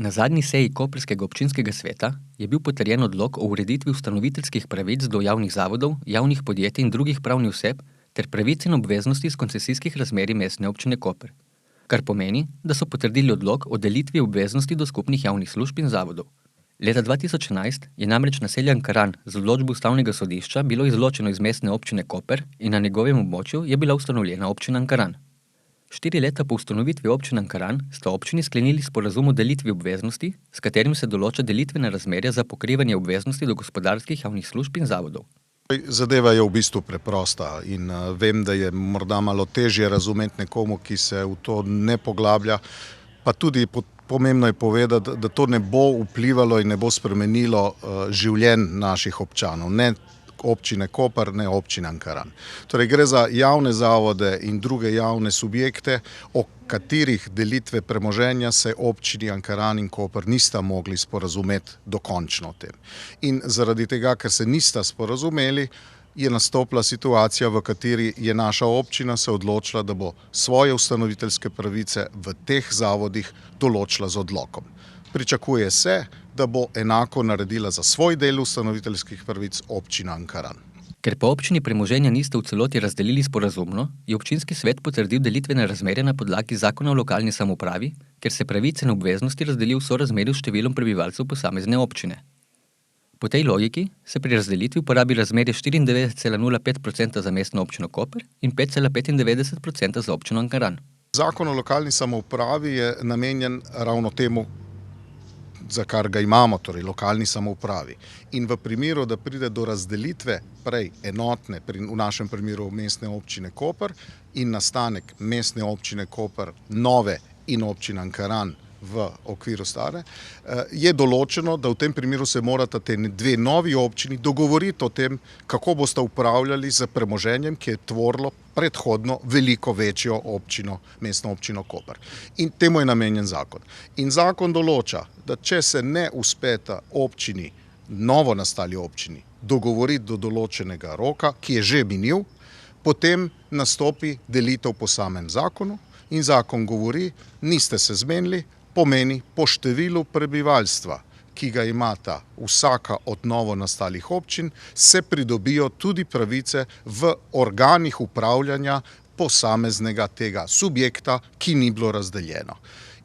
Na zadnji seji Koprskega občinskega sveta je bil potrjen odlok o ureditvi ustanoviteljskih pravic do javnih zavodov, javnih podjetij in drugih pravnih oseb ter pravic in obveznosti iz koncesijskih razmerij Mestne občine Koper, kar pomeni, da so potrdili odlok o delitvi obveznosti do skupnih javnih služb in zavodov. Leta 2011 je namreč naselje Ankaran z odločbo ustavnega sodišča bilo izločeno iz Mestne občine Koper in na njegovem območju je bila ustanovljena občina Ankaran. 4 leta po ustanovitvi občine Ankaran sta občini sklenili sporazum o delitvi obveznosti, s katerim se določa delitvena razmerja za pokrivanje obveznosti do gospodarskih javnih služb in zavodov. Zadeva je v bistvu preprosta in vem, da je morda malo težje razumeti nekomu, ki se v to ne poglablja, pa tudi pomembno je povedati, da to ne bo vplivalo in ne bo spremenilo življenj naših občanov, ne občine Koper, ne občine Ankaran. Torej gre za javne zavode in druge javne subjekte, o katerih delitve premoženja se občini Ankaran in Koper nista mogli sporazumeti dokončno o tem. In zaradi tega, ker se nista sporazumeli, je nastopila situacija, v kateri je naša občina se odločila, da bo svoje ustanoviteljske pravice v teh zavodih določila z odlokom. Pričakuje se, da bo enako naredila za svoj del ustanoviteljskih pravic občina Ankaran. Ker pa občini premoženja niste v celoti razdelili sporazumno, je občinski svet potrdil delitvene razmerja na podlagi zakona o lokalni samoupravi, ker se pravice in obveznosti razdelijo v sorazmerju s številom prebivalcev posamezne občine. Po tej logiki se pri razdelitvi uporabi razmerje 94,05% za Mestno občino Koper in 5,95% za občino Ankaran. Zakon o lokalni samoupravi je namenjen ravno temu, za kar ga imamo, torej lokalni samoupravi. In v primeru, da pride do razdelitve prej enotne, v našem primeru Mestne občine Koper, in nastanek Mestne občine Koper nove in občine Ankaran v okviru stare, je določeno, da v tem primeru se morata te dve novi občini dogovoriti o tem, kako boste upravljali z premoženjem, ki je tvorilo predhodno veliko večjo občino, Mestno občino Koper. In temu je namenjen zakon. In zakon določa, da če se ne uspeta občini, novo nastali občini, dogovoriti do določenega roka, ki je že minil, potem nastopi delitev po samem zakonu in zakon govori, niste se zmenili, pomeni po številu prebivalstva, ki ga imata vsaka od novo nastalih občin, se pridobijo tudi pravice v organih upravljanja posameznega tega subjekta, ki ni bilo razdeljeno.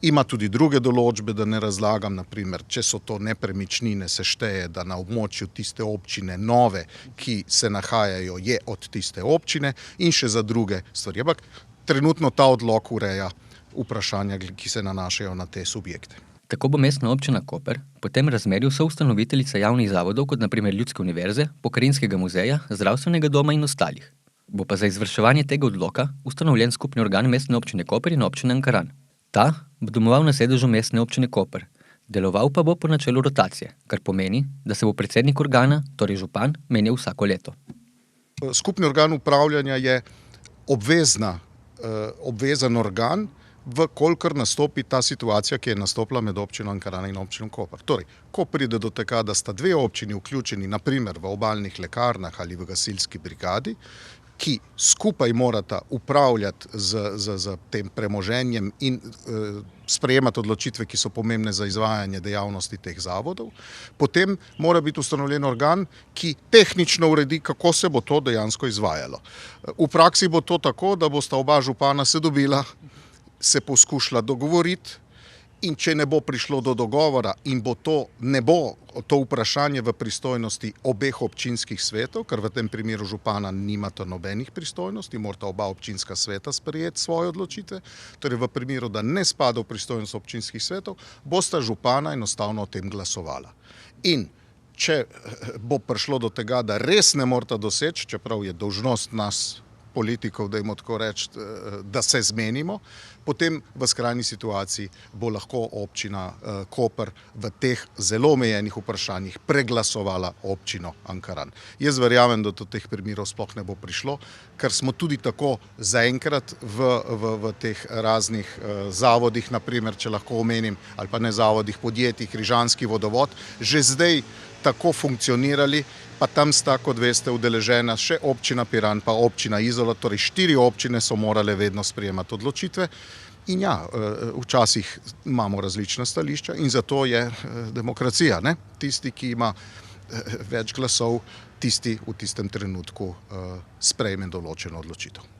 Ima tudi druge določbe, da ne razlagam, naprimer, če so to nepremičnine, se šteje, da na območju tiste občine nove, ki se nahajajo, je od tiste občine in še za druge stvari. Ampak trenutno ta odlok ureja vprašanja, ki se nanašajo na te subjekte. Tako bo Mestna občina Koper po tem razmerju soustanoviteljica javnih zavodov, kot na primer Ljudske univerze, Pokrajinskega muzeja, Zdravstvenega doma in ostalih. Bo pa za izvrševanje tega odloka ustanovljen skupni organ Mestne občine Koper in občine Ankaran. Ta bo domoval na sedežu Mestne občine Koper, deloval pa bo po načelu rotacije, kar pomeni, da se bo predsednik organa, torej župan, menjal vsako leto. Skupni organ upravljanja je obvezen organ, vkolikor nastopi ta situacija, ki je nastopila med občino Ankaran in občino Koper. Torej, ko pride do tega, da sta dve občini vključeni, naprimer v obalnih lekarnah ali v gasilski brigadi, ki skupaj morata upravljati z tem premoženjem in sprejemati odločitve, ki so pomembne za izvajanje dejavnosti teh zavodov, potem mora biti ustanovljen organ, ki tehnično uredi, kako se bo to dejansko izvajalo. V praksi bo to tako, da bosta oba župana se dobila, se poskušala dogovoriti in če ne bo prišlo do dogovora in ne bo to vprašanje v pristojnosti obeh občinskih svetov, ker v tem primeru župana nimata nobenih pristojnosti, morata oba občinska sveta sprejeti svoje odločitve, torej v primeru, da ne spada v pristojnost občinskih svetov, bosta župana enostavno o tem glasovala. In če bo prišlo do tega, da res ne morata doseči, čeprav je dolžnost nas politikov, da jim tako reči, da se zmenimo, potem v skrajni situaciji bo lahko občina Koper v teh zelo omejenih vprašanjih preglasovala občino Ankaran. Jaz verjamem, da do teh primerov sploh ne bo prišlo, ker smo tudi tako zaenkrat v teh raznih zavodih, naprimer, če lahko omenim, ali pa ne zavodih, podjetjih, Rižanski vodovod, že zdaj tako funkcionirali, pa tam sta, kot veste, udeležena še občina Piran pa občina Izola, torej 4 občine so morale vedno sprejemati odločitve In ja, včasih imamo različna stališča in zato je demokracija, ne? Tisti, ki ima več glasov, tisti v tistem trenutku sprejme določeno odločitev.